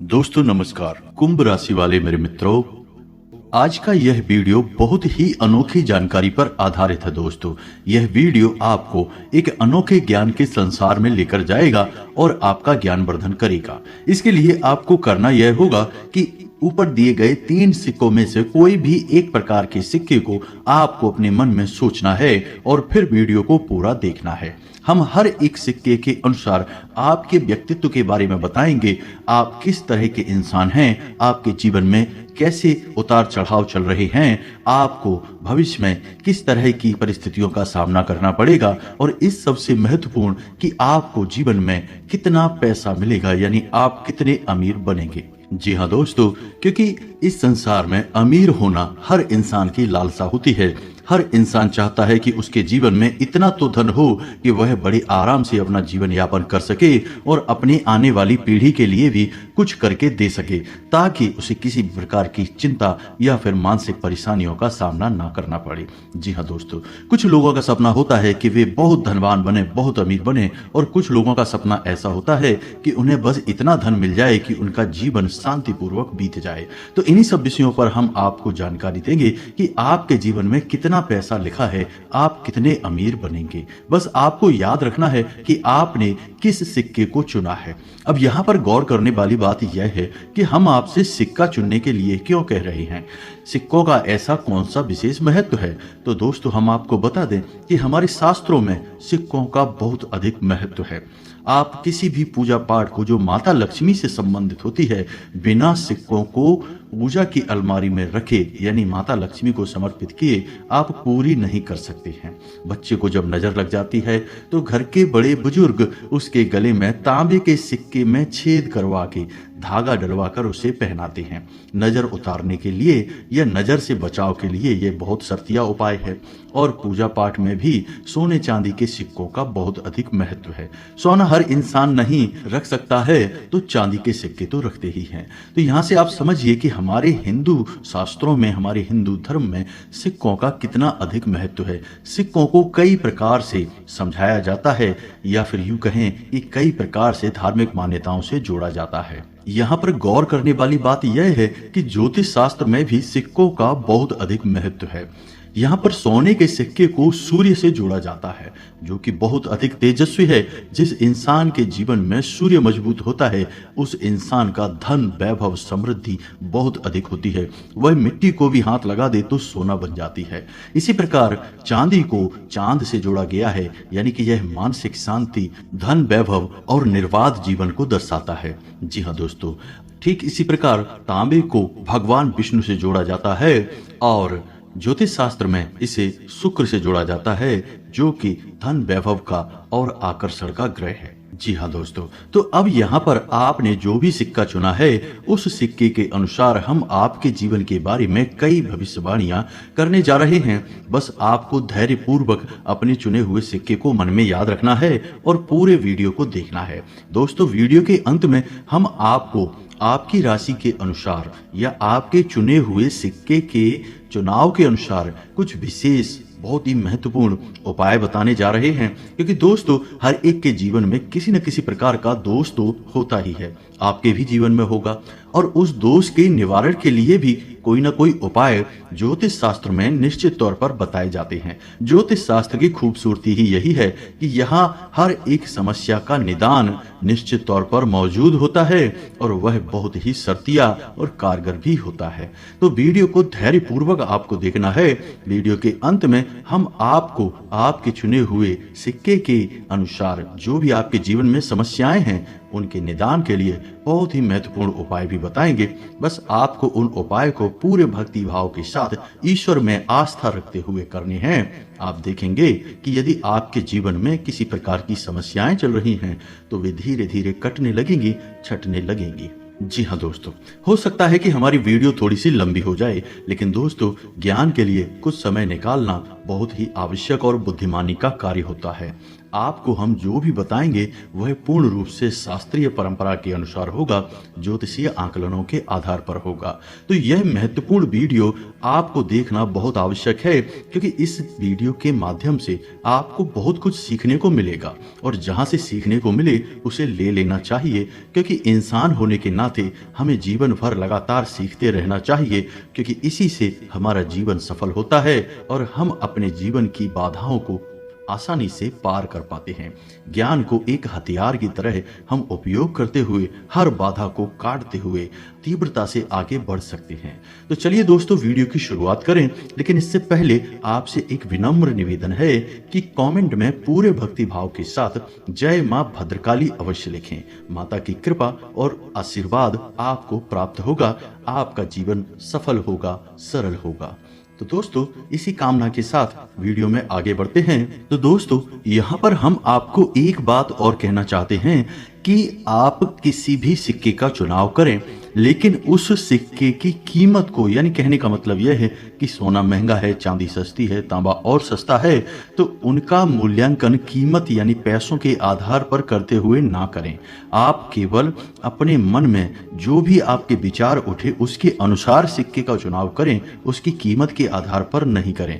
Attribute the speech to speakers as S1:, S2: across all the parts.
S1: दोस्तों नमस्कार। कुंभ राशि वाले मेरे मित्रों, आज का यह वीडियो बहुत ही अनोखी जानकारी पर आधारित है। दोस्तों, यह वीडियो आपको एक अनोखे ज्ञान के संसार में लेकर जाएगा और आपका ज्ञानवर्धन करेगा। इसके लिए आपको करना यह होगा कि ऊपर दिए गए 3 सिक्कों में से कोई भी एक प्रकार के सिक्के को आपको अपने मन में सोचना है और फिर वीडियो को पूरा देखना है। हम हर एक सिक्के के अनुसार आपके व्यक्तित्व के बारे में बताएंगे। आप किस तरह के इंसान हैं, आपके जीवन में कैसे उतार चढ़ाव चल रहे हैं, आपको भविष्य में किस तरह की परिस्थितियों का सामना करना पड़ेगा और इस सबसे महत्वपूर्ण कि आपको जीवन में कितना पैसा मिलेगा, यानी आप कितने अमीर बनेंगे। जी हाँ दोस्तों, क्योंकि इस संसार में अमीर होना हर इंसान की लालसा होती है। हर इंसान चाहता है कि उसके जीवन में इतना तो धन हो कि वह बड़े आराम से अपना जीवन यापन कर सके और अपनी आने वाली पीढ़ी के लिए भी कुछ करके दे सके, ताकि उसे किसी भी प्रकार की चिंता या फिर मानसिक परेशानियों का सामना ना करना पड़े। जी हाँ दोस्तों, कुछ लोगों का सपना होता है कि वे बहुत धनवान बने, बहुत अमीर बने, और कुछ लोगों का सपना ऐसा होता है कि उन्हें बस इतना धन मिल जाए कि उनका जीवन शांतिपूर्वक बीत जाए। तो इन्हीं सब विषयों पर हम आपको जानकारी देंगे कि आपके जीवन में कितना पैसा लिखा है, आप कितने अमीर बनेंगे। बस आपको याद रखना है कि आपने किस सिक्के को चुना है। अब यहाँ पर गौर करने वाली बात यह है कि हम आपसे सिक्का चुनने के लिए क्यों कह रहे हैं, सिक्कों का ऐसा कौन सा विशेष महत्व है। तो दोस्तों, हम आपको बता दें कि हमारे शास्त्रों में सिक्कों का बहुत अधिक महत्व है। आप किसी भी पूजा पाठ को जो माता लक्ष्मी से संबंधित होती है, बिना सिक्कों को पूजा की अलमारी में रखे, यानी माता लक्ष्मी को समर्पित किए, आप पूरी नहीं कर सकते हैं। बच्चे को जब नजर लग जाती है तो घर के बड़े बुजुर्ग उसके गले में तांबे के सिक्के में छेद करवा के धागा डलवा कर उसे पहनाते हैं। नजर उतारने के लिए या नजर से बचाव के लिए यह बहुत सरतिया उपाय है। और पूजा पाठ में भी सोने चांदी के सिक्कों का बहुत अधिक महत्व है। सोना हर इंसान नहीं रख सकता है, तो चांदी के सिक्के तो रखते ही हैं। तो यहाँ से आप समझिए कि हमारे हिंदू शास्त्रों में, हमारे हिंदू धर्म में सिक्कों का कितना अधिक महत्व है। सिक्कों को कई प्रकार से समझाया जाता है, या फिर यूं कहें कि कई प्रकार से धार्मिक मान्यताओं से जोड़ा जाता है। यहाँ पर गौर करने वाली बात यह है कि ज्योतिष शास्त्र में भी सिक्कों का बहुत अधिक महत्व है। यहाँ पर सोने के सिक्के को सूर्य से जोड़ा जाता है, जो कि बहुत अधिक तेजस्वी है। जिस इंसान के जीवन में सूर्य मजबूत होता है, उस इंसान का धन, वैभव, समृद्धि बहुत अधिक होती है। वह मिट्टी को भी हाथ लगा दे तो सोना बन जाती है। इसी प्रकार चांदी को चांद से जोड़ा गया है, यानी कि यह मानसिक शांति, धन, वैभव और निर्बाध जीवन को दर्शाता है। जी हाँ दोस्तों, ठीक इसी प्रकार तांबे को भगवान विष्णु से जोड़ा जाता है और ज्योतिष शास्त्र में इसे शुक्र से जोड़ा जाता है, जो कि धन, वैभव का और आकर्षण का ग्रह है। जी हाँ दोस्तों, तो अब यहाँ पर आपने जो भी सिक्का चुना है, उस सिक्के के अनुसार हम आपके जीवन के बारे में कई भविष्यवाणियां करने जा रहे हैं। बस आपको धैर्य पूर्वक अपने चुने हुए सिक्के को मन में याद रखना है और पूरे वीडियो को देखना है। दोस्तों, वीडियो के अंत में हम आपको आपकी राशि के अनुसार या आपके चुने हुए सिक्के के चुनाव के अनुसार कुछ विशेष बहुत ही महत्वपूर्ण उपाय बताने जा रहे हैं। क्योंकि दोस्तों, हर एक के जीवन में किसी न किसी प्रकार का दोष तो होता ही है, आपके भी जीवन में होगा, और उस दोष के निवारण के लिए भी कोई ना कोई उपाय ज्योतिष शास्त्र में निश्चित तौर पर बताए जाते हैं। ज्योतिष शास्त्र की खूबसूरती ही यही है कि यहाँ हर एक समस्या का निदान निश्चित तौर पर मौजूद होता है और वह बहुत ही सरतिया और कारगर भी होता है। तो वीडियो को धैर्य पूर्वक आपको देखना है। वीडियो के अंत में हम आपको आपके चुने हुए सिक्के के अनुसार जो भी आपके जीवन में समस्याएं हैं, उनके निदान के लिए बहुत ही महत्वपूर्ण उपाय भी बताएंगे। बस आपको उन उपाय को पूरे भक्ति भाव के साथ ईश्वर में आस्था रखते हुए करने हैं। आप देखेंगे कि यदि आपके जीवन में किसी प्रकार की समस्याएं चल रही हैं, तो वे धीरे धीरे कटने लगेंगी, छटने लगेंगी। जी हाँ दोस्तों, हो सकता है कि हमारी वीडियो थोड़ी सी लंबी हो जाए, लेकिन दोस्तों, ज्ञान के लिए कुछ समय निकालना बहुत ही आवश्यक और बुद्धिमानी का कार्य होता है। आपको हम जो भी बताएंगे वह पूर्ण रूप से शास्त्रीय परंपरा के अनुसार होगा, ज्योतिषीय आकलनों के आधार पर होगा। तो यह महत्वपूर्ण वीडियो आपको देखना बहुत आवश्यक है, क्योंकि इस वीडियो के माध्यम से आपको बहुत कुछ सीखने को मिलेगा, और जहां से सीखने को मिले उसे ले लेना चाहिए, क्योंकि इंसान होने के नाते हमें जीवन भर लगातार सीखते रहना चाहिए, क्योंकि इसी से हमारा जीवन सफल होता है और हम अपने जीवन की बाधाओं को आसानी से पार कर पाते हैं। ज्ञान को एक हथियार की तरह हम उपयोग करते हुए हर बाधा को काटते हुए तीव्रता से आगे बढ़ सकते हैं। तो चलिए दोस्तों, वीडियो की शुरुआत करें, लेकिन इससे पहले आपसे एक विनम्र निवेदन है कि कमेंट में पूरे भक्ति भाव के साथ जय मां भद्रकाली अवश्य लिखें। माता की कृपा और आशीर्वाद आपको प्राप्त होगा, आपका जीवन सफल होगा, सरल होगा। तो दोस्तों, इसी कामना के साथ वीडियो में आगे बढ़ते हैं। तो दोस्तों, यहाँ पर हम आपको एक बात और कहना चाहते हैं कि आप किसी भी सिक्के का चुनाव करें, लेकिन उस सिक्के की कीमत को, यानी कहने का मतलब यह है कि सोना महंगा है, चांदी सस्ती है, तांबा और सस्ता है, तो उनका मूल्यांकन कीमत यानी पैसों के आधार पर करते हुए ना करें। आप केवल अपने मन में जो भी आपके विचार उठे उसके अनुसार सिक्के का चुनाव करें, उसकी कीमत के आधार पर नहीं करें।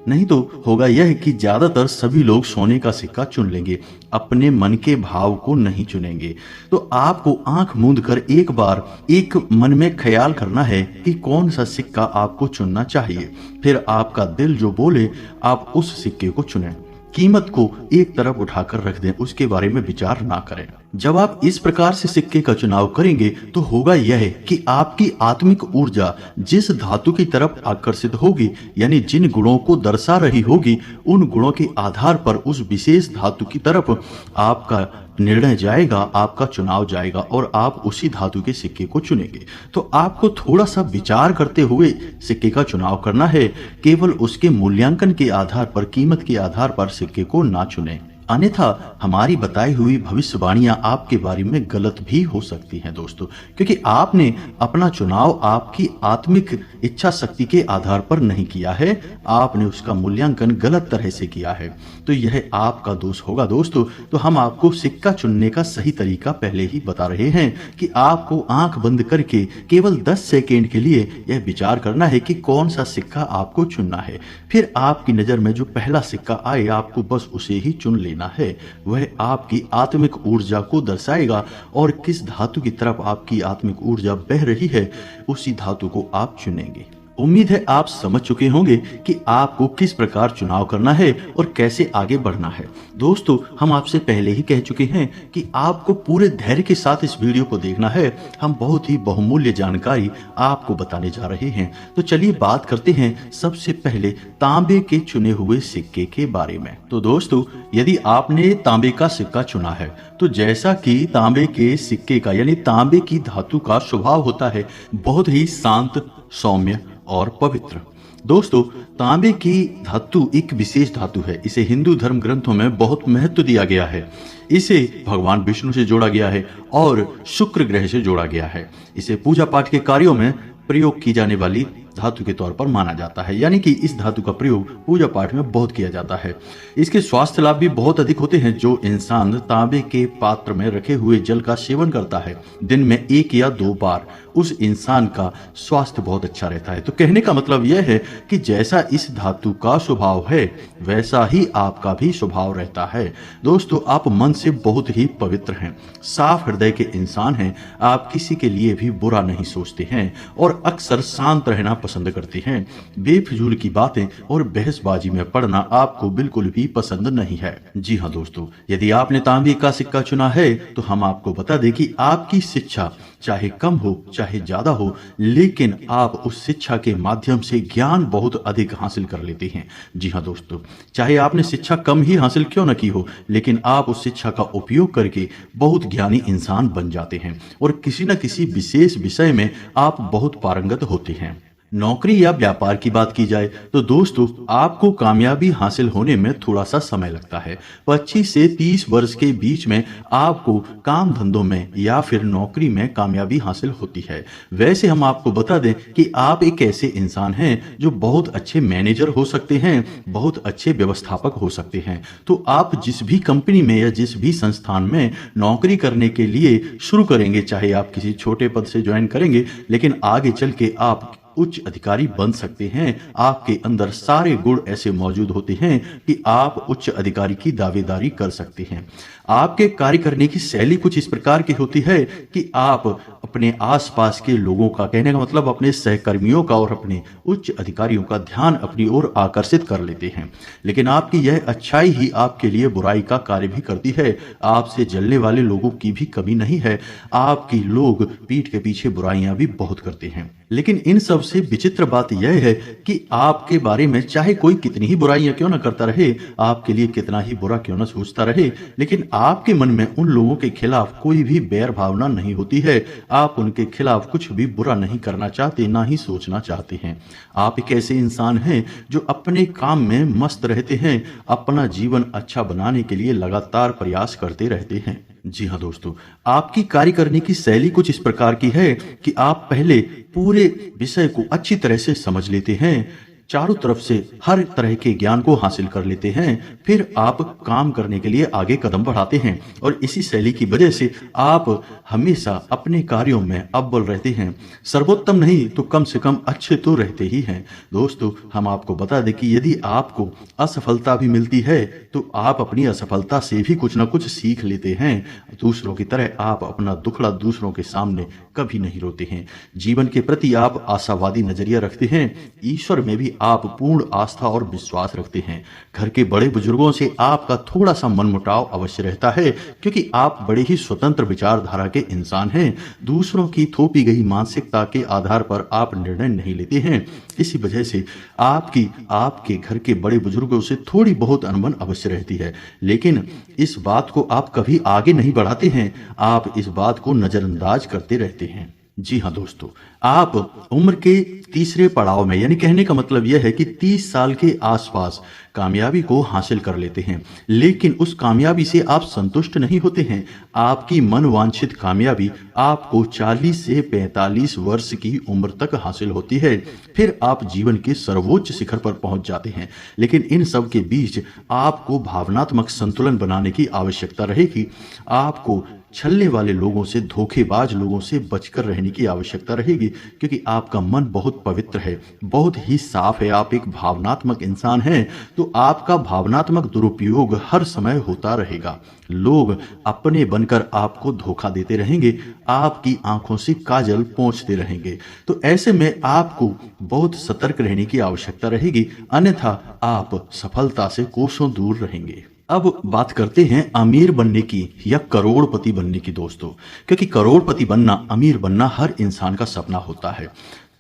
S1: नहीं तो होगा यह कि ज्यादातर सभी लोग सोने का सिक्का चुन लेंगे, अपने मन के भाव को नहीं चुनेंगे। तो आपको आंख मूंद कर एक बार एक मन में ख्याल करना है कि कौन सा सिक्का आपको चुनना चाहिए, फिर आपका दिल जो बोले आप उस सिक्के को चुनें। कीमत को एक तरफ उठाकर रख दें, उसके बारे में विचार ना करें। जब आप इस प्रकार से सिक्के का चुनाव करेंगे तो होगा यह कि आपकी आत्मिक ऊर्जा जिस धातु की तरफ आकर्षित होगी, यानी जिन गुणों को दर्शा रही होगी, उन गुणों के आधार पर उस विशेष धातु की तरफ आपका निर्णय जाएगा, आपका चुनाव जाएगा और आप उसी धातु के सिक्के को चुनेंगे। तो आपको थोड़ा सा विचार करते हुए सिक्के का चुनाव करना है, केवल उसके मूल्यांकन के आधार पर, कीमत के आधार पर सिक्के को ना चुनें। अन्यथा हमारी बताई हुई भविष्यवाणियां आपके बारे में गलत भी हो सकती हैं दोस्तों, क्योंकि आपने अपना चुनाव आपकी आत्मिक इच्छा शक्ति के आधार पर नहीं किया है, आपने उसका मूल्यांकन गलत तरह से किया है। तो यह आपका दोष होगा दोस्तों। तो हम आपको सिक्का चुनने का सही तरीका पहले ही बता रहे हैं कि आपको आंख बंद करके केवल 10 सेकेंड के लिए यह विचार करना है कि कौन सा सिक्का आपको चुनना है। फिर आपकी नजर में जो पहला सिक्का आए, आपको बस उसे ही चुन लेना है। वह आपकी आत्मिक ऊर्जा को दर्शाएगा, और किस धातु की तरफ आपकी आत्मिक ऊर्जा बह रही है उसी धातु को आप चुनेंगे। उम्मीद है आप समझ चुके होंगे कि आपको किस प्रकार चुनाव करना है और कैसे आगे बढ़ना है। दोस्तों, हम आपसे पहले ही कह चुके हैं कि आपको पूरे धैर्य के साथ इस वीडियो को देखना है। हम बहुत ही बहुमूल्य जानकारी आपको बताने जा रहे हैं। तो चलिए बात करते हैं सबसे पहले तांबे के चुने हुए सिक्के के बारे में। तो दोस्तों, यदि आपने तांबे का सिक्का चुना है, तो जैसा कि तांबे के सिक्के का यानी तांबे की धातु का स्वभाव होता है बहुत ही शांत, सौम्य और पवित्र। दोस्तों, तांबे की धातु एक विशेष धातु है। इसे हिंदू धर्म ग्रंथों में बहुत महत्व दिया गया है। इसे भगवान विष्णु से जोड़ा गया है और शुक्र ग्रह से जोड़ा गया है। इसे पूजा पाठ के कार्यों में प्रयोग की जाने वाली धातु के तौर पर माना जाता है, यानी कि इस धातु का प्रयोग पूजा पाठ में बहुत किया जाता है। इसके स्वास्थ्य लाभ भी बहुत अधिक होते हैं। जो इंसान तांबे के पात्र में रखे हुए जल का सेवन करता है दिन में 1 या 2 बार, उस इंसान का स्वास्थ्य बहुत अच्छा रहता है। तो कहने का मतलब यह है कि जैसा इस धातु का स्वभाव है वैसा ही आपका भी स्वभाव रहता है। दोस्तों, आप मन से बहुत ही पवित्र हैं, साफ हृदय के इंसान हैं। आप किसी के लिए भी बुरा नहीं सोचते हैं और अक्सर शांत रहना पसंद करते हैं। बेफिजूल की बातें और बहसबाजी में पड़ना आपको बिल्कुल भी पसंद नहीं है। जी हाँ दोस्तों, यदि आपने तांबे का सिक्का चुना है तो हम आपको बता दें कि आपकी शिक्षा चाहे कम हो चाहे ज्यादा हो, लेकिन आप उस शिक्षा के माध्यम से ज्ञान बहुत अधिक हासिल कर लेते हैं। जी हाँ दोस्तों, चाहे आपने शिक्षा कम ही हासिल क्यों न की हो, लेकिन आप उस शिक्षा का उपयोग करके बहुत ज्ञानी इंसान बन जाते हैं और किसी न किसी विशेष विषय में आप बहुत पारंगत होते हैं। नौकरी या व्यापार की बात की जाए तो दोस्तों आपको कामयाबी हासिल होने में थोड़ा सा समय लगता है। 25 से 30 वर्ष के बीच में आपको काम धंधों में या फिर नौकरी में कामयाबी हासिल होती है। वैसे हम आपको बता दें कि आप एक ऐसे इंसान हैं जो बहुत अच्छे मैनेजर हो सकते हैं, बहुत अच्छे व्यवस्थापक हो सकते हैं। तो आप जिस भी कंपनी में या जिस भी संस्थान में नौकरी करने के लिए शुरू करेंगे, चाहे आप किसी छोटे पद से ज्वाइन करेंगे, लेकिन आगे चल के आप उच्च अधिकारी बन सकते हैं। आपके अंदर सारे गुण ऐसे मौजूद होते हैं कि आप उच्च अधिकारी की दावेदारी कर सकते हैं। आपके कार्य करने की शैली कुछ इस प्रकार की होती है कि आप अपने आसपास के लोगों का, कहने का मतलब अपने सहकर्मियों का और अपने उच्च अधिकारियों का ध्यान अपनी ओर आकर्षित कर लेते हैं। लेकिन आपकी यह अच्छाई ही आपके लिए बुराई का कार्य भी करती है। आपसे जलने वाले लोगों की भी कमी नहीं है। आपकी लोग पीठ के पीछे बुराइयां भी बहुत करते हैं। लेकिन इन सब से विचित्र बात यह है कि आपके बारे में चाहे कोई कितनी ही बुराइयां क्यों ना करता रहे, आपके लिए कितना ही बुरा क्यों ना सोचता रहे, लेकिन आपके मन में उन लोगों के खिलाफ कोई भी बैर भावना नहीं होती है। आप उनके खिलाफ कुछ भी बुरा नहीं करना चाहते, ना ही सोचना चाहते हैं। आप एक ऐसे इंसान हैं जो अपने काम में मस्त रहते हैं, अपना जीवन अच्छा बनाने के लिए लगातार प्रयास करते रहते हैं। जी हाँ दोस्तों, आपकी कार्य करने की शैली कुछ इस प्रकार की है कि आप पहले पूरे विषय को अच्छी तरह से समझ लेते हैं, चारों तरफ से हर तरह के ज्ञान को हासिल कर लेते हैं, फिर आप काम करने के लिए आगे कदम बढ़ाते हैं। और इसी शैली की वजह से आप हमेशा अपने कार्यों में अव्वल रहते हैं। सर्वोत्तम नहीं तो कम से कम अच्छे तो रहते ही हैं। दोस्तों हम आपको बता दें कि यदि आपको असफलता भी मिलती है तो आप अपनी असफलता से भी कुछ ना कुछ सीख लेते हैं। दूसरों की तरह आप अपना दुखड़ा दूसरों के सामने कभी नहीं रोते हैं। जीवन के प्रति आप आशावादी नजरिया रखते हैं। ईश्वर में भी आप पूर्ण आस्था और विश्वास रखते हैं। घर के बड़े बुजुर्गों से आपका थोड़ा सा मनमुटाव अवश्य रहता है, क्योंकि आप बड़े ही स्वतंत्र विचारधारा के इंसान हैं। दूसरों की थोपी गई मानसिकता के आधार पर आप निर्णय नहीं लेते हैं। इसी वजह से आपके घर के बड़े बुजुर्गों से थोड़ी बहुत अनबन अवश्य रहती है, लेकिन इस बात को आप कभी आगे नहीं बढ़ाते हैं। आप इस बात को नजरअंदाज करते रहते हैं। जी हाँ दोस्तों, आप उम्र के तीसरे पड़ाव में, यानी कहने का मतलब यह है कि 30 साल के आसपास कामयाबी को हासिल कर लेते हैं, लेकिन उस कामयाबी से आप संतुष्ट नहीं होते हैं। आपकी मनवांछित कामयाबी आपको 40 से 45 वर्ष की उम्र तक हासिल होती है। फिर आप जीवन के सर्वोच्च शिखर पर पहुंच जाते हैं। लेकिन इन सब के बीच आपको भावनात्मक संतुलन बनाने की आवश्यकता रहेगी। आपको छलने वाले लोगों से, धोखेबाज लोगों से बचकर रहने की आवश्यकता रहेगी, क्योंकि आपका मन बहुत पवित्र है, बहुत ही साफ है। आप एक भावनात्मक इंसान हैं, तो आपका भावनात्मक दुरुपयोग हर समय होता रहेगा। लोग अपने बनकर आपको धोखा देते रहेंगे, आपकी आंखों से काजल पोंछते रहेंगे। तो ऐसे में आपको बहुत सतर्क रहने की आवश्यकता रहेगी, अन्यथा आप सफलता से कोसों दूर रहेंगे। अब बात करते हैं अमीर बनने की या करोड़पति बनने की दोस्तों, क्योंकि करोड़पति बनना, अमीर बनना हर इंसान का सपना होता है।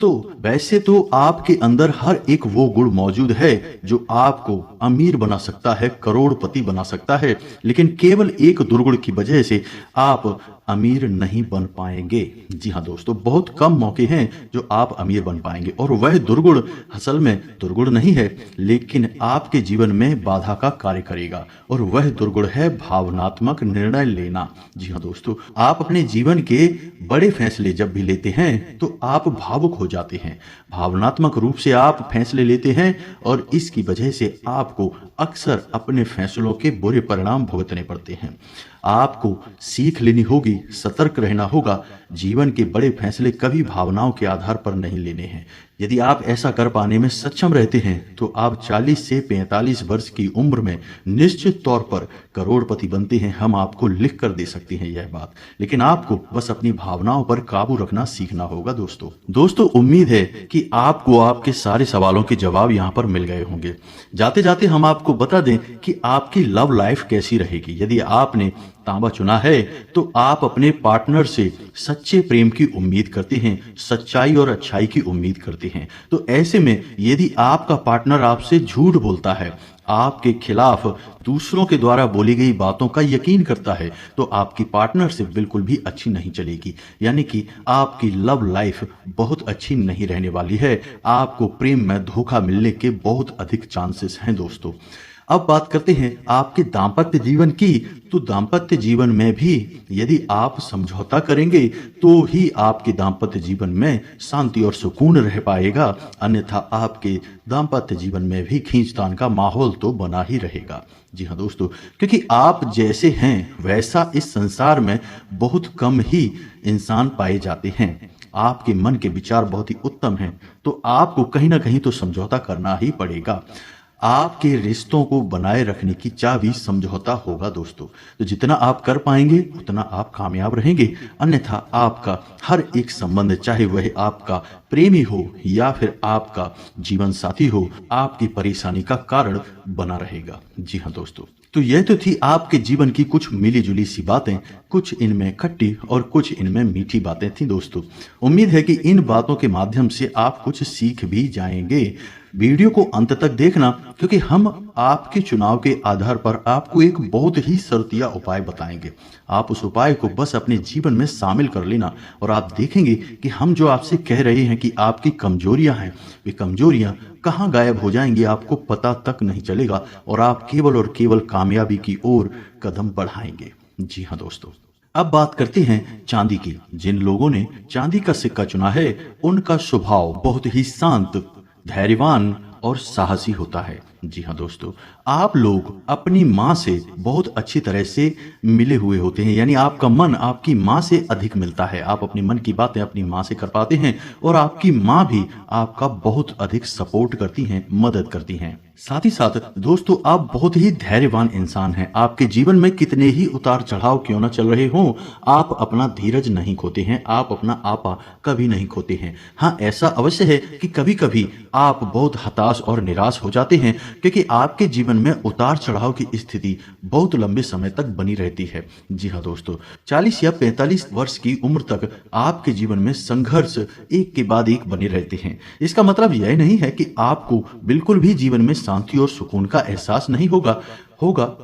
S1: तो वैसे तो आपके अंदर हर एक वो गुण मौजूद है जो आपको अमीर बना सकता है, करोड़पति बना सकता है, लेकिन केवल एक दुर्गुण की वजह से आप अमीर नहीं बन पाएंगे। जी हाँ दोस्तों, बहुत कम मौके हैं जो आप अमीर बन पाएंगे, और वह दुर्गुण असल में दुर्गुण नहीं है, लेकिन आपके जीवन में बाधा का कार्य करेगा, और वह दुर्गुण है भावनात्मक निर्णय लेना। जी हाँ दोस्तों, आप अपने जीवन के बड़े फैसले जब भी लेते हैं तो आप भावुक हो जाते हैं, भावनात्मक रूप से आप फैसले लेते हैं, और इसकी वजह से आपको अक्सर अपने फैसलों के बुरे परिणाम भुगतने पड़ते हैं। आपको सीख लेनी होगी, सतर्क रहना होगा। जीवन के बड़े फैसले कभी भावनाओं के आधार पर नहीं लेने हैं। यदि आप ऐसा कर पाने में सक्षम रहते हैं तो आप 40 से 45 वर्ष की उम्र में निश्चित तौर पर करोड़पति बनते हैं। हम आपको लिख कर दे सकते हैं यह बात, लेकिन आपको बस अपनी भावनाओं पर काबू रखना सीखना होगा। दोस्तों उम्मीद है कि आपको आपके सारे सवालों के जवाब यहाँ पर मिल गए होंगे। जाते जाते हम आपको बता दें कि आपकी लव लाइफ कैसी रहेगी। यदि आपने तांबा चुना है तो आप अपने पार्टनर से सच्चे प्रेम की उम्मीद करते हैं, सच्चाई और अच्छाई की उम्मीद करते हैं। तो ऐसे में यदि आपका पार्टनर आपसे झूठ बोलता है, आपके खिलाफ दूसरों के द्वारा बोली गई बातों का यकीन करता है, तो आपकी पार्टनर से बिल्कुल भी अच्छी नहीं चलेगी। यानी कि आपकी लव लाइफ बहुत अच्छी नहीं रहने वाली है। आपको प्रेम में धोखा मिलने के बहुत अधिक चांसेस हैं दोस्तों। अब बात करते हैं आपके दाम्पत्य जीवन की। तो दाम्पत्य जीवन में भी यदि आप समझौता करेंगे तो ही आपके दाम्पत्य जीवन में शांति और सुकून रह पाएगा, अन्यथा आपके दाम्पत्य जीवन में भी खींचतान का माहौल तो बना ही रहेगा। जी हाँ दोस्तों, क्योंकि आप जैसे हैं वैसा इस संसार में बहुत कम ही इंसान पाए जाते हैं। आपके मन के विचार बहुत ही उत्तम हैं, तो आपको कहीं ना कहीं तो समझौता करना ही पड़ेगा। आपके रिश्तों को बनाए रखने की चाबी समझौता होगा दोस्तों। तो जितना आप कर पाएंगे उतना आप कामयाब रहेंगे, अन्यथा आपका हर एक संबंध, चाहे वह आपका प्रेमी हो या फिर आपका जीवन साथी हो, आपकी परेशानी का कारण बना रहेगा। जी हाँ दोस्तों, तो यह तो थी आपके जीवन की कुछ मिली जुली सी बातें, कुछ इनमें खट्टी और कुछ इनमें मीठी बातें थी दोस्तों। उम्मीद है कि इन बातों के माध्यम से आप कुछ सीख भी जाएंगे। वीडियो को अंत तक देखना, क्योंकि हम आपके चुनाव के आधार पर आपको एक बहुत ही शर्तिया उपाय बताएंगे। आप उस उपाय को बस अपने जीवन में शामिल कर लेना और आप देखेंगे कि हम जो आपसे कह रहे हैं कि आपकी कमजोरियां हैं, वे कमजोरियां कहां गायब हो जाएंगी आपको पता तक नहीं चलेगा और आप केवल और केवल कामयाबी की ओर कदम बढ़ाएंगे। जी हाँ दोस्तों, अब बात करते हैं चांदी की। जिन लोगों ने चांदी का सिक्का चुना है उनका स्वभाव बहुत ही शांत, धैर्यवान और साहसी होता है। जी हाँ दोस्तों, आप लोग अपनी माँ से बहुत अच्छी तरह से मिले हुए होते हैं, यानी आपका मन आपकी माँ से अधिक मिलता है। आप अपने मन की बातें अपनी माँ से कर पाते हैं और आपकी माँ भी आपका बहुत अधिक सपोर्ट करती हैं, मदद करती हैं। साथ ही साथ दोस्तों, आप बहुत ही धैर्यवान इंसान हैं। आपके जीवन में कितने ही उतार चढ़ाव क्यों न चल रहे हों, आप अपना धीरज नहीं खोते हैं, आप अपना आपा कभी नहीं खोते हैं। हाँ, ऐसा अवश्य है कि कभी कभी आप बहुत हताश और निराश हो जाते हैं, क्योंकि आपके जीवन में उतार चढ़ाव की स्थिति बहुत लंबे समय तक बनी रहती है। जी हाँ दोस्तों, 40 या 45 वर्ष की उम्र तक आपके जीवन में संघर्ष एक के बाद एक बने रहते हैं। इसका मतलब यह नहीं है कि आपको बिल्कुल भी जीवन में शांति और सुकून का एहसास नहीं होगा,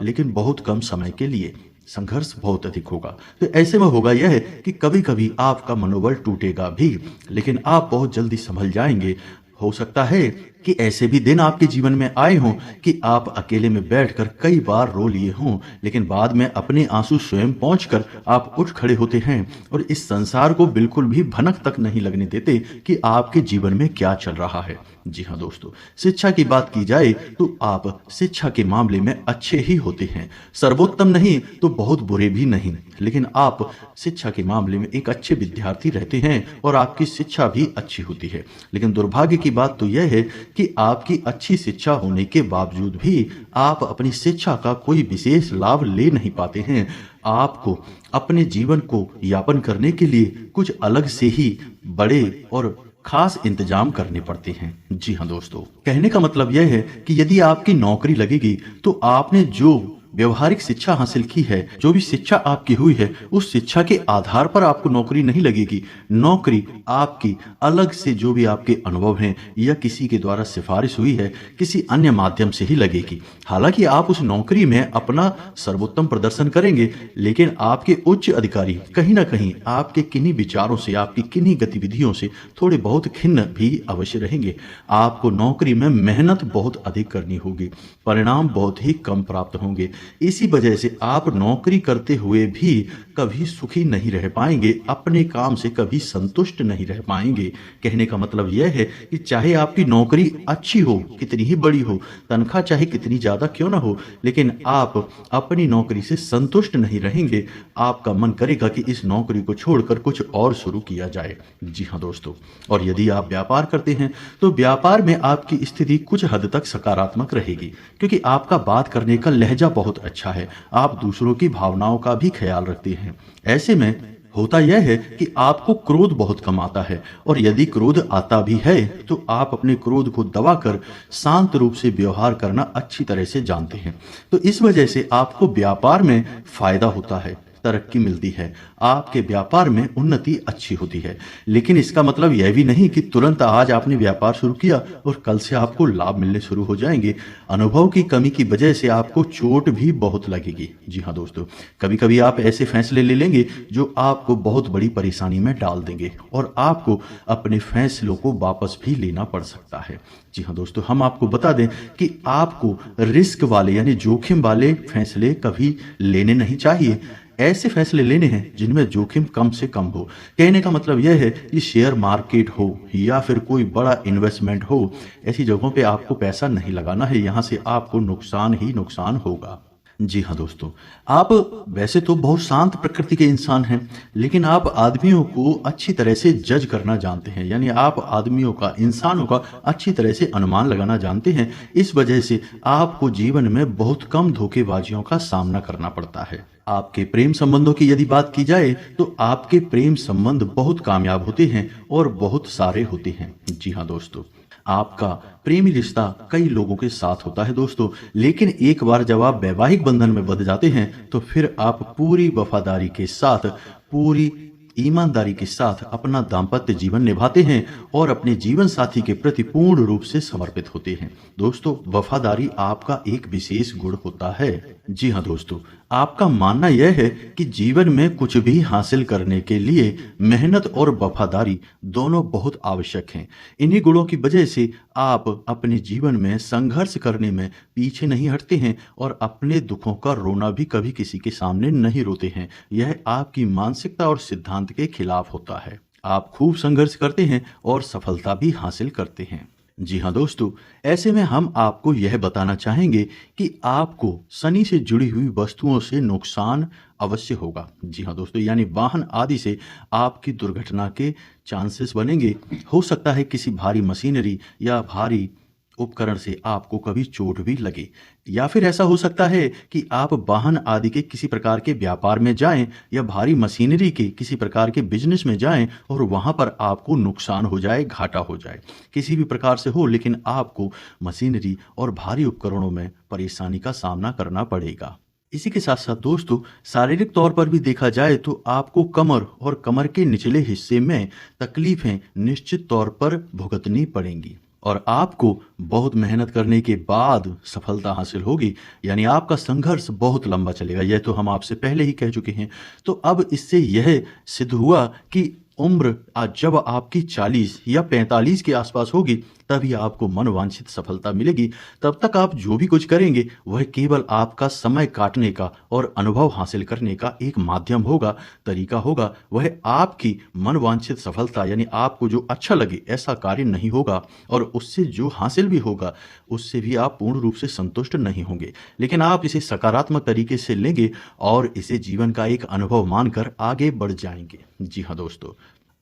S1: लेकिन बहुत कम समय के लिए संघर्ष बहुत अधिक होगा। तो ऐसे में होगा यह है कि कभी कभी आपका मनोबल टूटेगा भी, लेकिन आप बहुत जल्दी संभल जाएंगे। हो सकता है कि ऐसे भी दिन आपके जीवन में आए हों कि आप अकेले में बैठकर कई बार रो लिए हों, लेकिन बाद में अपने आंसू स्वयं पहुंचकर आप उठ खड़े होते हैं और इस संसार को बिल्कुल भी भनक तक नहीं लगने देते कि आपके जीवन में क्या चल रहा है। जी हाँ दोस्तों, शिक्षा की बात की जाए तो आप शिक्षा के मामले में अच्छे ही होते हैं, सर्वोत्तम नहीं तो बहुत बुरे भी नहीं, लेकिन आप शिक्षा के मामले में एक अच्छे विद्यार्थी रहते हैं और आपकी शिक्षा भी अच्छी होती है। लेकिन दुर्भाग्य की बात तो यह है कि आपकी अच्छी शिक्षा होने के बावजूद भी आप अपनी शिक्षा का कोई विशेष लाभ ले नहीं पाते हैं। आपको अपने जीवन को यापन करने के लिए कुछ अलग से ही बड़े और खास इंतजाम करने पड़ते हैं। जी हाँ दोस्तों, कहने का मतलब यह है कि यदि आपकी नौकरी लगेगी तो आपने जो व्यवहारिक शिक्षा हासिल की है, जो भी शिक्षा आपकी हुई है, उस शिक्षा के आधार पर आपको नौकरी नहीं लगेगी। नौकरी आपकी अलग से जो भी आपके अनुभव हैं या किसी के द्वारा सिफारिश हुई है, किसी अन्य माध्यम से ही लगेगी। हालांकि आप उस नौकरी में अपना सर्वोत्तम प्रदर्शन करेंगे, लेकिन आपके उच्च अधिकारी कहीं ना कहीं आपके किन्हीं विचारों से, आपकी किन्हीं गतिविधियों से थोड़े बहुत खिन्न भी अवश्य रहेंगे। आपको नौकरी में मेहनत बहुत अधिक करनी होगी, परिणाम बहुत ही कम प्राप्त होंगे। इसी वजह से आप नौकरी करते हुए भी कभी सुखी नहीं रह पाएंगे, अपने काम से कभी संतुष्ट नहीं रह पाएंगे। कहने का मतलब यह है कि चाहे आपकी नौकरी अच्छी हो, कितनी ही बड़ी हो, तनख्वाह चाहे कितनी ज्यादा क्यों ना हो, लेकिन आप अपनी नौकरी से संतुष्ट नहीं रहेंगे। आपका मन करेगा कि इस नौकरी को छोड़कर कुछ और शुरू किया जाए। जी हाँ दोस्तों, और यदि आप व्यापार करते हैं तो व्यापार में आपकी स्थिति कुछ हद तक सकारात्मक रहेगी, क्योंकि आपका बात करने का लहजा बहुत अच्छा है। आप दूसरों की भावनाओं का भी ख्याल रखते हैं। ऐसे में होता यह है कि आपको क्रोध बहुत कम आता है, और यदि क्रोध आता भी है तो आप अपने क्रोध को दबाकर शांत रूप से व्यवहार करना अच्छी तरह से जानते हैं। तो इस वजह से आपको व्यापार में फायदा होता है, तरक्की मिलती है, आपके व्यापार में उन्नति अच्छी होती है। लेकिन इसका मतलब यह भी नहीं कि तुरंत आज आपने व्यापार शुरू किया और कल से आपको लाभ मिलने शुरू हो जाएंगे। अनुभव की कमी की वजह से आपको चोट भी बहुत लगेगी। जी हाँ दोस्तों, कभी कभी आप ऐसे फैसले ले लेंगे जो आपको बहुत बड़ी परेशानी में डाल देंगे और आपको अपने फैसलों को वापस भी लेना पड़ सकता है। जी हाँ दोस्तों, हम आपको बता दें कि आपको रिस्क वाले यानी जोखिम वाले फैसले कभी लेने नहीं चाहिए। ऐसे फैसले लेने हैं जिनमें जोखिम कम से कम हो। कहने का मतलब यह है कि शेयर मार्केट हो या फिर कोई बड़ा इन्वेस्टमेंट हो, ऐसी जगहों पे आपको पैसा नहीं लगाना है, यहां से आपको नुकसान ही नुकसान होगा। जी हाँ दोस्तों, आप वैसे तो बहुत शांत प्रकृति के इंसान हैं, लेकिन आप आदमियों को अच्छी तरह से जज करना जानते हैं, यानी आप आदमियों का, इंसानों का अच्छी तरह से अनुमान लगाना जानते हैं। इस वजह से आपको जीवन में बहुत कम धोखेबाजियों का सामना करना पड़ता है। आपके प्रेम संबंधों की यदि बात की जाए तो आपके प्रेम संबंध बहुत कामयाब होते हैं और बहुत सारे होते हैं। जी हाँ दोस्तों, आपका प्रेमी रिश्ता कई लोगों के साथ होता है दोस्तों, लेकिन एक बार जब आप वैवाहिक बंधन में बंध जाते हैं तो फिर आप पूरी वफादारी के साथ, पूरी ईमानदारी के साथ अपना दाम्पत्य जीवन निभाते हैं और अपने जीवन साथी के प्रति पूर्ण रूप से समर्पित होते हैं। दोस्तों, वफादारी आपका एक विशेष गुण होता है। जी हाँ दोस्तों, आपका मानना यह है कि जीवन में कुछ भी हासिल करने के लिए मेहनत और वफादारी दोनों बहुत आवश्यक हैं। इन्हीं गुणों की वजह से आप अपने जीवन में संघर्ष करने में पीछे नहीं हटते हैं और अपने दुखों का रोना भी कभी किसी के सामने नहीं रोते हैं। यह आपकी मानसिकता और सिद्धांत के खिलाफ होता है। आप खूब संघर्ष करते हैं और सफलता भी हासिल करते हैं। जी हाँ दोस्तों, ऐसे में हम आपको यह बताना चाहेंगे कि आपको शनि से जुड़ी हुई वस्तुओं से नुकसान अवश्य होगा। जी हाँ दोस्तों, यानी वाहन आदि से आपकी दुर्घटना के चांसेस बनेंगे। हो सकता है किसी भारी मशीनरी या भारी उपकरण से आपको कभी चोट भी लगे, या फिर ऐसा हो सकता है कि आप वाहन आदि के किसी प्रकार के व्यापार में जाएं या भारी मशीनरी के किसी प्रकार के बिजनेस में जाएं और वहां पर आपको नुकसान हो जाए, घाटा हो जाए, किसी भी प्रकार से हो, लेकिन आपको मशीनरी और भारी उपकरणों में परेशानी का सामना करना पड़ेगा। इसी के साथ साथ दोस्तों, शारीरिक तौर पर भी देखा जाए तो आपको कमर और कमर के निचले हिस्से में तकलीफें निश्चित तौर पर भुगतनी पड़ेंगी और आपको बहुत मेहनत करने के बाद सफलता हासिल होगी, यानी आपका संघर्ष बहुत लंबा चलेगा। यह तो हम आपसे पहले ही कह चुके हैं। तो अब इससे यह सिद्ध हुआ कि उम्र जब आपकी 40 या 45 के आसपास होगी तभी आपको मनवांछित सफलता मिलेगी। तब तक आप जो भी कुछ करेंगे वह केवल आपका समय काटने का और अनुभव हासिल करने का एक माध्यम होगा, तरीका होगा। वह आपकी मनवांछित सफलता यानी आपको जो अच्छा लगे ऐसा कार्य नहीं होगा, और उससे जो हासिल भी होगा उससे भी आप पूर्ण रूप से संतुष्ट नहीं होंगे। लेकिन आप इसे सकारात्मक तरीके से लेंगे और इसे जीवन का एक अनुभव मानकर आगे बढ़ जाएंगे। जी हाँ दोस्तों,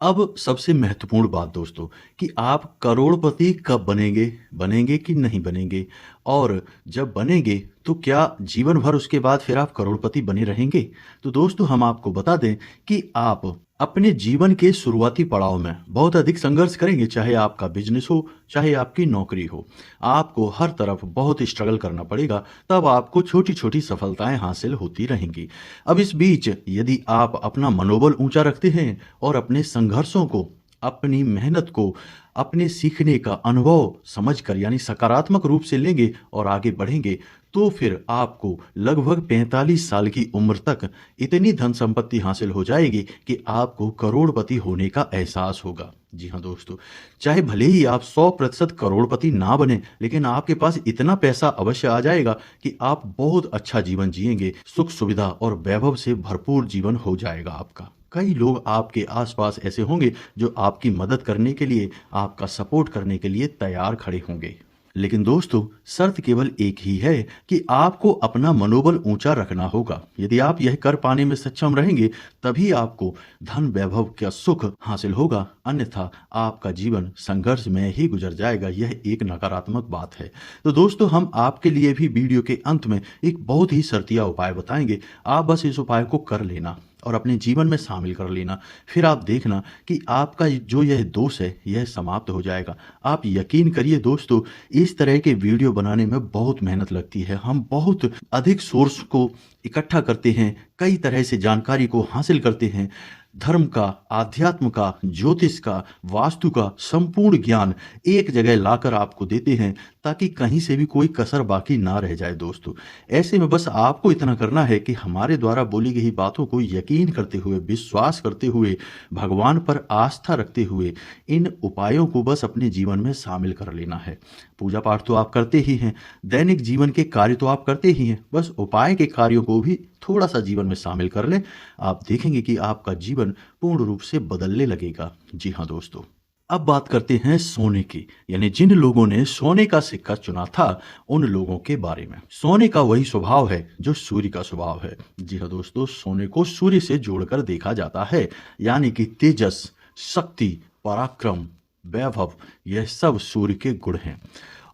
S1: अब सबसे महत्वपूर्ण बात दोस्तों कि आप करोड़पति कब बनेंगे कि नहीं बनेंगे, और जब बनेंगे तो क्या जीवन भर उसके बाद फिर आप करोड़पति बने रहेंगे। तो दोस्तों, हम आपको बता दें कि आप अपने जीवन के शुरुआती पड़ाव में बहुत अधिक संघर्ष करेंगे, चाहे आपका बिजनेस हो, चाहे आपकी नौकरी हो। आपको हर तरफ बहुत स्ट्रगल करना पड़ेगा, तब आपको छोटी छोटी सफलताएं हासिल होती रहेंगी। अब इस बीच यदि आप अपना मनोबल ऊंचा रखते हैं और अपने संघर्षों को, अपनी मेहनत को, अपने सीखने का अनुभव समझकर यानी सकारात्मक रूप से लेंगे और आगे बढ़ेंगे, तो फिर आपको लगभग 45 साल की उम्र तक इतनी धन संपत्ति हासिल हो जाएगी कि आपको करोड़पति होने का एहसास होगा। जी हाँ दोस्तों, चाहे भले ही आप 100% करोड़पति ना बने, लेकिन आपके पास इतना पैसा अवश्य आ जाएगा कि आप बहुत अच्छा जीवन जिएंगे, सुख सुविधा और वैभव से भरपूर जीवन हो जाएगा आपका। कई लोग आपके आसपास ऐसे होंगे जो आपकी मदद करने के लिए, आपका सपोर्ट करने के लिए तैयार खड़े होंगे। लेकिन दोस्तों, शर्त केवल एक ही है कि आपको अपना मनोबल ऊंचा रखना होगा। यदि आप यह कर पाने में सक्षम रहेंगे तभी आपको धन वैभव का सुख हासिल होगा, अन्यथा आपका जीवन संघर्ष में ही गुजर जाएगा। यह एक नकारात्मक बात है। तो दोस्तों, हम आपके लिए भी वीडियो के अंत में एक बहुत ही शर्तिया उपाय बताएंगे। आप बस इस उपाय को कर लेना। और अपने जीवन में शामिल कर लेना। फिर आप देखना कि आपका जो यह दोष है यह समाप्त हो जाएगा। आप यकीन करिए दोस्तों, इस तरह के वीडियो बनाने में बहुत मेहनत लगती है। हम बहुत अधिक सोर्स को इकट्ठा करते हैं, कई तरह से जानकारी को हासिल करते हैं। धर्म का, आध्यात्म का, ज्योतिष का, वास्तु का संपूर्ण ज्ञान एक जगह लाकर आपको देते हैं ताकि कहीं से भी कोई कसर बाकी ना रह जाए दोस्तों। ऐसे में बस आपको इतना करना है कि हमारे द्वारा बोली गई बातों को यकीन करते हुए, विश्वास करते हुए, भगवान पर आस्था रखते हुए इन उपायों को बस अपने जीवन में शामिल कर लेना है। पूजा पाठ तो आप करते ही हैं, दैनिक जीवन के कार्य तो आप करते ही हैं, बस उपाय के कार्यों को भी थोड़ा सा जीवन में शामिल कर लें। आप देखेंगे कि आपका जीवन पूर्ण रूप से बदलने लगेगा। जी हाँ दोस्तों, अब बात करते हैं सोने की, यानी जिन लोगों ने सोने का सिक्का चुना था उन लोगों के बारे में। सोने का वही स्वभाव है जो सूर्य का स्वभाव है। जी हाँ दोस्तों, सोने को सूर्य से जोड़कर देखा जाता है, यानी कि तेजस, शक्ति, पराक्रम, वैभव, यह सब सूर्य के गुण हैं।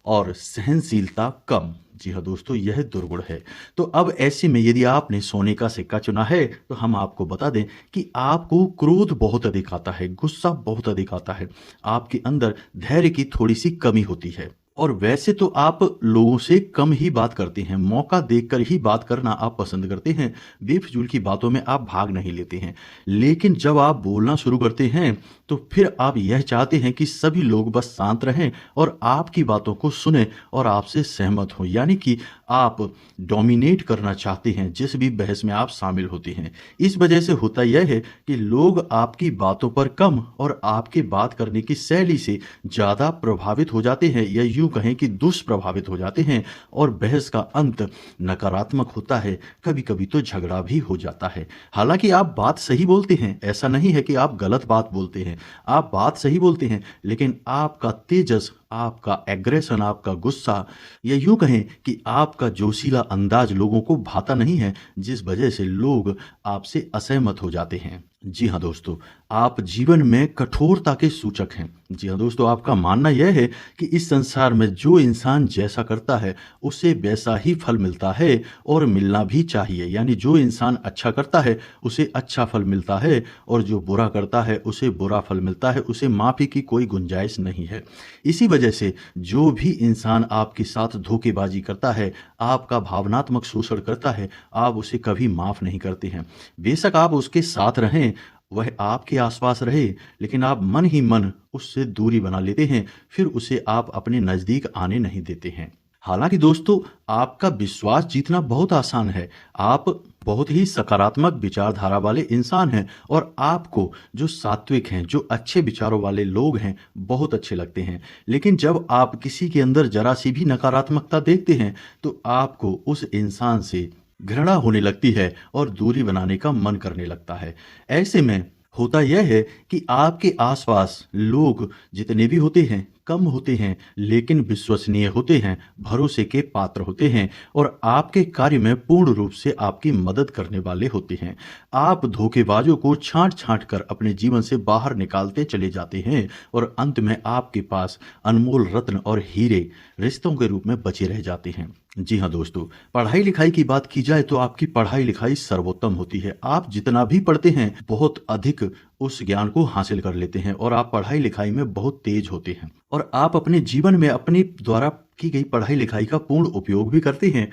S1: और सहनशीलता कम, जी हाँ दोस्तों, यह दुर्गुण है। तो अब ऐसे में यदि आपने सोने का सिक्का चुना है तो हम आपको बता दें कि आपको क्रोध बहुत अधिक आता है, गुस्सा बहुत अधिक आता है, आपके अंदर धैर्य की थोड़ी सी कमी होती है। और वैसे तो आप लोगों से कम ही बात करते हैं, मौका देखकर ही बात करना आप पसंद करते हैं, बेफिजूल की बातों में आप भाग नहीं लेते हैं। लेकिन जब आप बोलना शुरू करते हैं तो फिर आप यह चाहते हैं कि सभी लोग बस शांत रहें और आपकी बातों को सुने और आपसे सहमत हो, यानी कि आप डोमिनेट करना चाहते हैं जिस भी बहस में आप शामिल होते हैं। इस वजह से होता यह है कि लोग आपकी बातों पर कम और आपके बात करने की शैली से ज़्यादा प्रभावित हो जाते हैं, या यूं कहें कि दुष्प्रभावित हो जाते हैं, और बहस का अंत नकारात्मक होता है। कभी कभी तो झगड़ा भी हो जाता है। हालांकि आप बात सही बोलते हैं, ऐसा नहीं है कि आप गलत बात बोलते हैं, आप बात सही बोलते हैं, लेकिन आपका तेजस, आपका एग्रेशन, आपका गुस्सा, या यूं कहें कि आपका जोशीला अंदाज लोगों को भाता नहीं है, जिस वजह से लोग आपसे असहमत हो जाते हैं। जी हाँ दोस्तों, आप जीवन में कठोरता के सूचक हैं। जी हाँ दोस्तों, आपका मानना यह है कि इस संसार में जो इंसान जैसा करता है उसे वैसा ही फल मिलता है और मिलना भी चाहिए, यानी जो इंसान अच्छा करता है उसे अच्छा फल मिलता है और जो बुरा करता है उसे बुरा फल मिलता है, उसे माफी की कोई गुंजाइश नहीं है। इसी वजह से जो भी इंसान आपके साथ धोखेबाजी करता है, आपका भावनात्मक शोषण करता है, आप उसे कभी माफ नहीं करते हैं। बेशक आप उसके साथ रहें, वह आपके आसपास रहे, लेकिन आप मन ही मन उससे दूरी बना लेते हैं, फिर उसे आप अपने नजदीक आने नहीं देते हैं। हालांकि दोस्तों, आपका विश्वास जीतना बहुत आसान है, आप बहुत ही सकारात्मक विचारधारा वाले इंसान हैं और आपको जो सात्विक हैं, जो अच्छे विचारों वाले लोग हैं, बहुत अच्छे लगते हैं। लेकिन जब आप किसी के अंदर जरा सी भी नकारात्मकता देखते हैं तो आपको उस इंसान से घृणा होने लगती है और दूरी बनाने का मन करने लगता है। ऐसे में होता यह है कि आपके आसपास लोग जितने भी होते हैं कम होते हैं, लेकिन विश्वसनीय होते हैं, भरोसे के पात्र होते हैं और आपके कार्य में पूर्ण रूप से आपकी मदद करने वाले होते हैं। आप धोखेबाजों को छांट छांट कर अपने जीवन से बाहर निकालते चले जाते हैं और अंत में आपके पास अनमोल रत्न और हीरे रिश्तों के रूप में बचे रह जाते हैं। जी हाँ दोस्तों, पढ़ाई लिखाई की बात की जाए तो आपकी पढ़ाई लिखाई सर्वोत्तम होती है। आप जितना भी पढ़ते हैं बहुत अधिक उस ज्ञान को हासिल कर लेते हैं और आप पढ़ाई लिखाई में बहुत तेज होते हैं और आप अपने जीवन में अपनी द्वारा की गई पढ़ाई लिखाई का पूर्ण उपयोग भी करते हैं।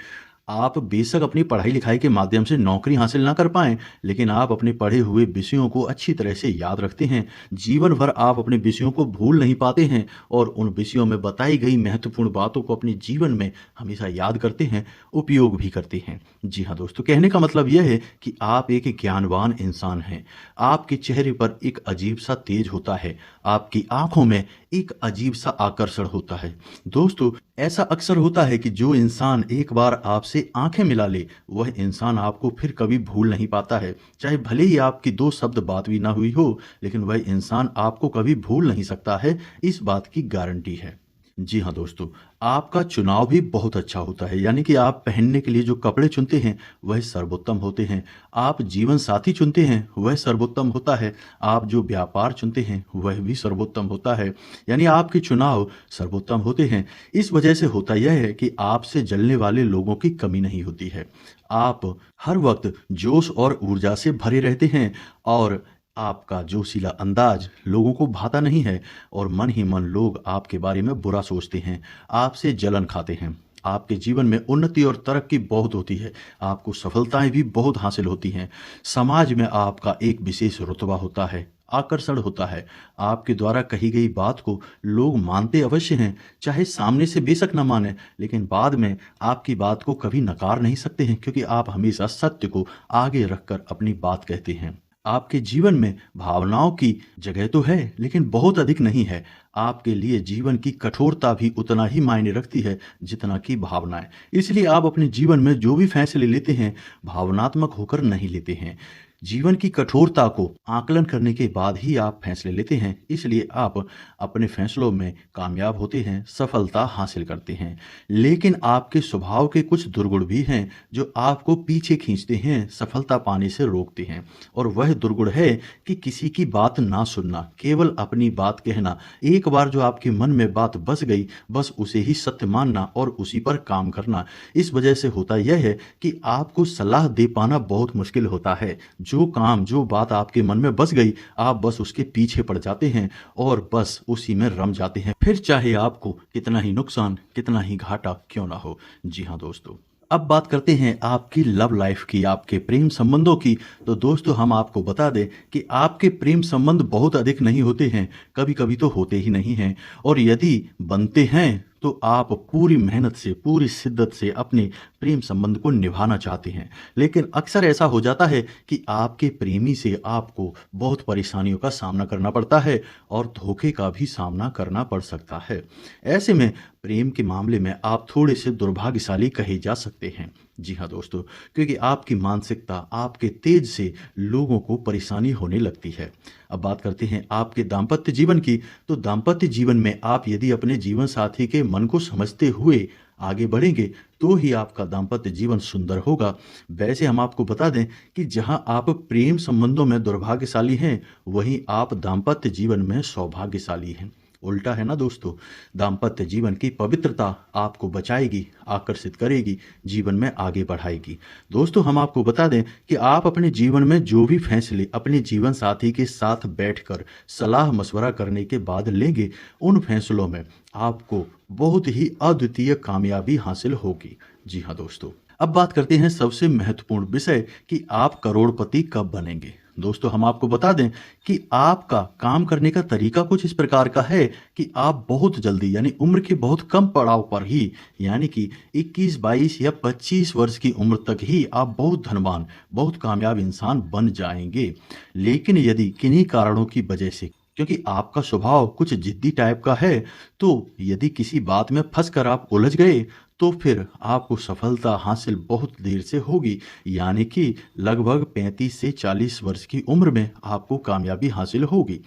S1: आप बेशक अपनी पढ़ाई लिखाई के माध्यम से नौकरी हासिल ना कर पाएं, लेकिन आप अपने पढ़े हुए विषयों को अच्छी तरह से याद रखते हैं। जीवन भर आप अपने विषयों को भूल नहीं पाते हैं और उन विषयों में बताई गई महत्वपूर्ण बातों को अपने जीवन में हमेशा याद करते हैं, उपयोग भी करते हैं। जी हाँ दोस्तों, कहने का मतलब यह है कि आप एक ज्ञानवान इंसान हैं। आपके चेहरे पर एक अजीब सा तेज होता है, आपकी आंखों में एक अजीब सा आकर्षण होता है। दोस्तों, ऐसा अक्सर होता है कि जो इंसान एक बार आपसे आंखें मिला ले, वह इंसान आपको फिर कभी भूल नहीं पाता है। चाहे भले ही आपकी 2 शब्द बात भी ना हुई हो, लेकिन वह इंसान आपको कभी भूल नहीं सकता है, इस बात की गारंटी है। जी हाँ दोस्तों, आपका चुनाव भी बहुत अच्छा होता है, यानी कि आप पहनने के लिए जो कपड़े चुनते हैं वह सर्वोत्तम होते हैं। आप जीवन साथी चुनते हैं वह सर्वोत्तम होता है। आप जो व्यापार चुनते हैं वह भी सर्वोत्तम होता है। यानी आपके चुनाव सर्वोत्तम होते हैं। इस वजह से होता यह है कि आपसे जलने वाले लोगों की कमी नहीं होती है। आप हर वक्त जोश और ऊर्जा से भरे रहते हैं और आपका जोशीला अंदाज लोगों को भाता नहीं है और मन ही मन लोग आपके बारे में बुरा सोचते हैं, आपसे जलन खाते हैं। आपके जीवन में उन्नति और तरक्की बहुत होती है, आपको सफलताएं भी बहुत हासिल होती हैं। समाज में आपका एक विशेष रुतबा होता है, आकर्षण होता है। आपके द्वारा कही गई बात को लोग मानते अवश्य हैं, चाहे सामने से बेशक न माने, लेकिन बाद में आपकी बात को कभी नकार नहीं सकते हैं, क्योंकि आप हमेशा सत्य को आगे रखकर अपनी बात कहते हैं। आपके जीवन में भावनाओं की जगह तो है, लेकिन बहुत अधिक नहीं है। आपके लिए जीवन की कठोरता भी उतना ही मायने रखती है जितना कि भावनाएं। इसलिए आप अपने जीवन में जो भी फैसले लेते हैं भावनात्मक होकर नहीं लेते हैं। जीवन की कठोरता को आकलन करने के बाद ही आप फैसले लेते हैं, इसलिए आप अपने फैसलों में कामयाब होते हैं, सफलता हासिल करते हैं। लेकिन आपके स्वभाव के कुछ दुर्गुण भी हैं जो आपको पीछे खींचते हैं, सफलता पाने से रोकते हैं। और वह दुर्गुण है कि किसी की बात ना सुनना, केवल अपनी बात कहना। एक बार जो आपके मन में बात बस गई, बस उसे ही सत्य मानना और उसी पर काम करना। इस वजह से होता यह है कि आपको सलाह दे पाना बहुत मुश्किल होता है। जो काम, जो बात आपके मन में बस गई, आप बस उसके पीछे पड़ जाते हैं और बस उसी में रम जाते हैं, फिर चाहे आपको कितना ही नुकसान, कितना ही घाटा क्यों ना हो। जी हाँ दोस्तों, अब बात करते हैं आपकी लव लाइफ की, आपके प्रेम संबंधों की। तो दोस्तों, हम आपको बता दें कि आपके प्रेम संबंध बहुत अधिक नहीं होते हैं, कभी कभी तो होते ही नहीं हैं। और यदि बनते हैं तो आप पूरी मेहनत से, पूरी शिद्दत से अपने प्रेम संबंध को निभाना चाहते हैं। लेकिन अक्सर ऐसा हो जाता है कि आपके प्रेमी से आपको बहुत परेशानियों का सामना करना पड़ता है और धोखे का भी सामना करना पड़ सकता है। ऐसे में प्रेम के मामले में आप थोड़े से दुर्भाग्यशाली कहे जा सकते हैं। जी हाँ दोस्तों, क्योंकि आपकी मानसिकता, आपके तेज से लोगों को परेशानी होने लगती है। अब बात करते हैं आपके दाम्पत्य जीवन की। तो दाम्पत्य जीवन में आप यदि अपने जीवन साथी के मन को समझते हुए आगे बढ़ेंगे तो ही आपका दाम्पत्य जीवन सुंदर होगा। वैसे हम आपको बता दें कि जहां आप प्रेम संबंधों में दुर्भाग्यशाली हैं, वहीं आप दाम्पत्य जीवन में सौभाग्यशाली हैं। उल्टा है ना दोस्तों। दाम्पत्य जीवन की पवित्रता आपको बचाएगी, आकर्षित करेगी, जीवन में आगे बढ़ाएगी। दोस्तों, हम आपको बता दें कि आप अपने जीवन में जो भी फैसले अपने जीवन साथी के साथ बैठकर सलाह मशवरा करने के बाद लेंगे, उन फैसलों में आपको बहुत ही अद्वितीय कामयाबी हासिल होगी। जी हाँ दोस्तों, अब बात करते हैं सबसे महत्वपूर्ण विषय कि आप करोड़पति कब बनेंगे। दोस्तों, हम आपको बता दें कि आपका काम करने का तरीका कुछ इस प्रकार का है कि आप बहुत जल्दी, यानी उम्र के बहुत कम पड़ाव पर ही, यानी कि 21, 22 या 25 वर्ष की उम्र तक ही आप बहुत धनवान, बहुत कामयाब इंसान बन जाएंगे। लेकिन यदि किन्हीं कारणों की वजह से, क्योंकि आपका स्वभाव कुछ जिद्दी टाइप का है, तो यदि किसी बात में फंसकर आप उलझ गए तो फिर आपको सफलता हासिल बहुत देर से होगी, यानी कि लगभग 35 से 40 वर्ष की उम्र में आपको कामयाबी हासिल होगी।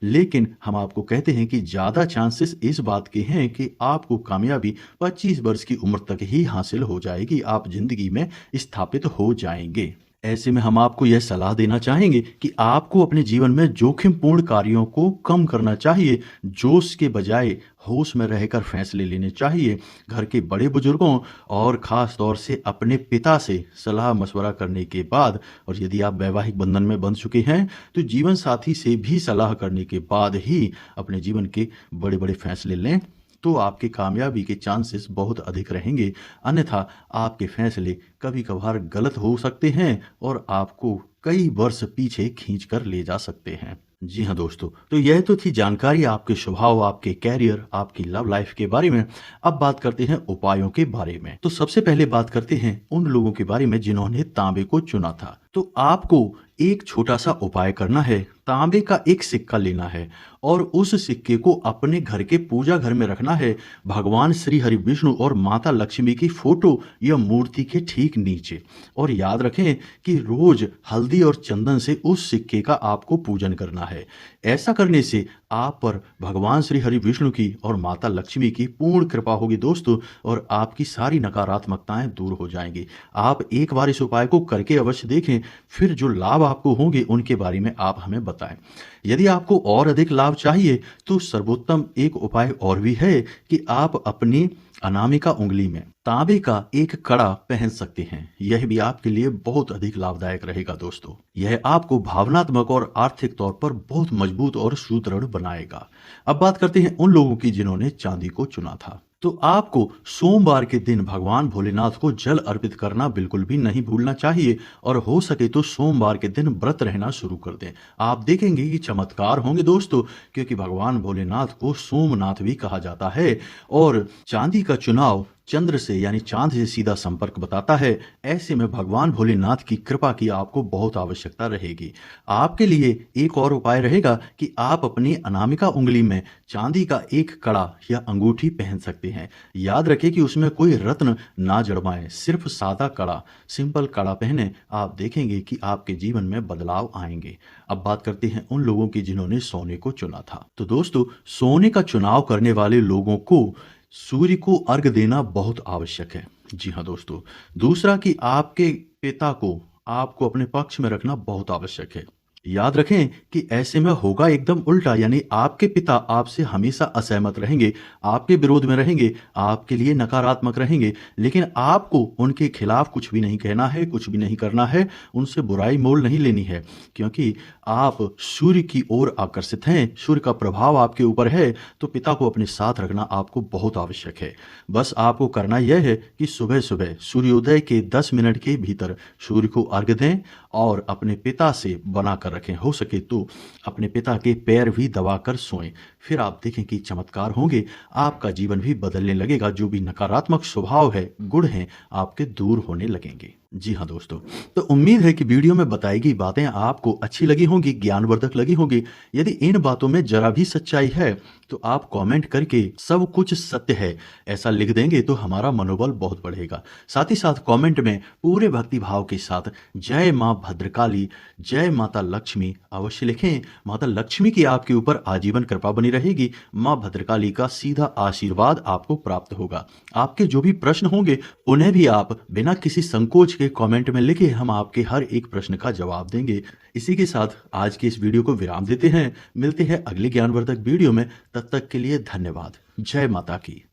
S1: लेकिन हम आपको कहते हैं कि ज़्यादा चांसेस इस बात के हैं कि आपको कामयाबी 25 वर्ष की उम्र तक ही हासिल हो जाएगी, आप जिंदगी में स्थापित हो जाएंगे। ऐसे में हम आपको यह सलाह देना चाहेंगे कि आपको अपने जीवन में जोखिमपूर्ण कार्यों को कम करना चाहिए। जोश के बजाय होश में रहकर फैसले लेने चाहिए। घर के बड़े बुजुर्गों और ख़ास तौर से अपने पिता से सलाह मशवरा करने के बाद, और यदि आप वैवाहिक बंधन में बंध चुके हैं तो जीवन साथी से भी सलाह करने के बाद ही अपने जीवन के बड़े बड़े फैसले लें, तो आपके कामयाबी के चांसेस बहुत अधिक रहेंगे। अन्यथा आपके फैसले कभी कभार गलत हो सकते हैं और आपको कई वर्ष पीछे खींच कर ले जा सकते हैं। जी हाँ दोस्तों, तो यह तो थी जानकारी आपके स्वभाव, आपके कैरियर, आपकी लव लाइफ के बारे में। अब बात करते हैं उपायों के बारे में। तो सबसे पहले बात करते हैं उन लोगों के बारे में जिन्होंने तांबे को चुना था। तो आपको एक छोटा सा उपाय करना है। तांबे का एक सिक्का लेना है और उस सिक्के को अपने घर के पूजा घर में रखना है, भगवान श्री हरि विष्णु और माता लक्ष्मी की फोटो या मूर्ति के ठीक नीचे। और याद रखें कि रोज हल्दी और चंदन से उस सिक्के का आपको पूजन करना है। ऐसा करने से आप पर भगवान श्री हरि विष्णु की और माता लक्ष्मी की पूर्ण कृपा होगी दोस्तों, और आपकी सारी नकारात्मकताएं दूर हो जाएंगी। आप एक बार इस उपाय को करके अवश्य देखें, फिर जो लाभ आपको होंगे उनके बारे में आप हमें बताएं। यदि आपको और अधिक लाभ चाहिए तो सर्वोत्तम एक उपाय और भी है कि आप अपनी अनामिका उंगली में तांबे का एक कड़ा पहन सकते हैं। यह भी आपके लिए बहुत अधिक लाभदायक रहेगा दोस्तों। यह आपको भावनात्मक और आर्थिक तौर पर बहुत मजबूत और सुदृढ़ बनाएगा। अब बात करते हैं उन लोगों की जिन्होंने चांदी को चुना था। तो आपको सोमवार के दिन भगवान भोलेनाथ को जल अर्पित करना बिल्कुल भी नहीं भूलना चाहिए, और हो सके तो सोमवार के दिन व्रत रहना शुरू कर दें। आप देखेंगे कि चमत्कार होंगे दोस्तों, क्योंकि भगवान भोलेनाथ को सोमनाथ भी कहा जाता है और चांदी का चुनाव चंद्र से यानी चांद से सीधा संपर्क बताता है। ऐसे में भगवान भोलेनाथ की कृपा की आपको बहुत आवश्यकता रहेगी। आपके लिए एक और उपाय रहेगा कि आप अपनी अनामिका उंगली में चांदी का एक कड़ा या अंगूठी पहन सकते हैं। याद रखें कि उसमें कोई रत्न ना जड़वाएं, सिर्फ सादा कड़ा, सिंपल कड़ा पहने। आप देखेंगे कि आपके जीवन में बदलाव आएंगे। अब बात करते हैं उन लोगों की जिन्होंने सोने को चुना था। तो दोस्तों, सोने का चुनाव करने वाले लोगों को सूर्य को अर्घ देना बहुत आवश्यक है। जी हाँ दोस्तों। दूसरा कि आपके पिता को आपको अपने पक्ष में रखना बहुत आवश्यक है। याद रखें कि ऐसे में होगा एकदम उल्टा, यानी आपके पिता आपसे हमेशा असहमत रहेंगे, आपके विरोध में रहेंगे, आपके लिए नकारात्मक रहेंगे, लेकिन आपको उनके खिलाफ कुछ भी नहीं कहना है, कुछ भी नहीं करना है, उनसे बुराई मोल नहीं लेनी है, क्योंकि आप सूर्य की ओर आकर्षित हैं, सूर्य का प्रभाव आपके ऊपर है। तो पिता को अपने साथ रखना आपको बहुत आवश्यक है। बस आपको करना यह है कि सुबह सुबह सूर्योदय के 10 मिनट के भीतर सूर्य को अर्घ दें और अपने पिता से बनाकर रखें। हो सके तो अपने पिता के पैर भी दबाकर सोएं। फिर आप देखें कि चमत्कार होंगे, आपका जीवन भी बदलने लगेगा। जो भी नकारात्मक स्वभाव है, गुण हैं, आपके दूर होने लगेंगे। जी हाँ दोस्तों, तो उम्मीद है कि वीडियो में बताई गई बातें आपको अच्छी लगी होंगी, ज्ञानवर्धक लगी होंगी। यदि इन बातों में जरा भी सच्चाई है तो आप कमेंट करके सब कुछ सत्य है ऐसा लिख देंगे तो हमारा मनोबल बहुत बढ़ेगा। साथ ही साथ कमेंट में पूरे भक्ति भाव के साथ जय माँ भद्रकाली, जय माता लक्ष्मी अवश्य लिखें। माता लक्ष्मी की आपके ऊपर आजीवन कृपा बनी रहेगी। माँ भद्रकाली का सीधा आशीर्वाद आपको प्राप्त होगा। आपके जो भी प्रश्न होंगे उन्हें भी आप बिना किसी संकोच के कमेंट में लिखे, हम आपके हर एक प्रश्न का जवाब देंगे। इसी के साथ आज के इस वीडियो को विराम देते हैं। मिलते हैं अगले ज्ञानवर्धक वीडियो में। तब तक के लिए धन्यवाद। जय माता की।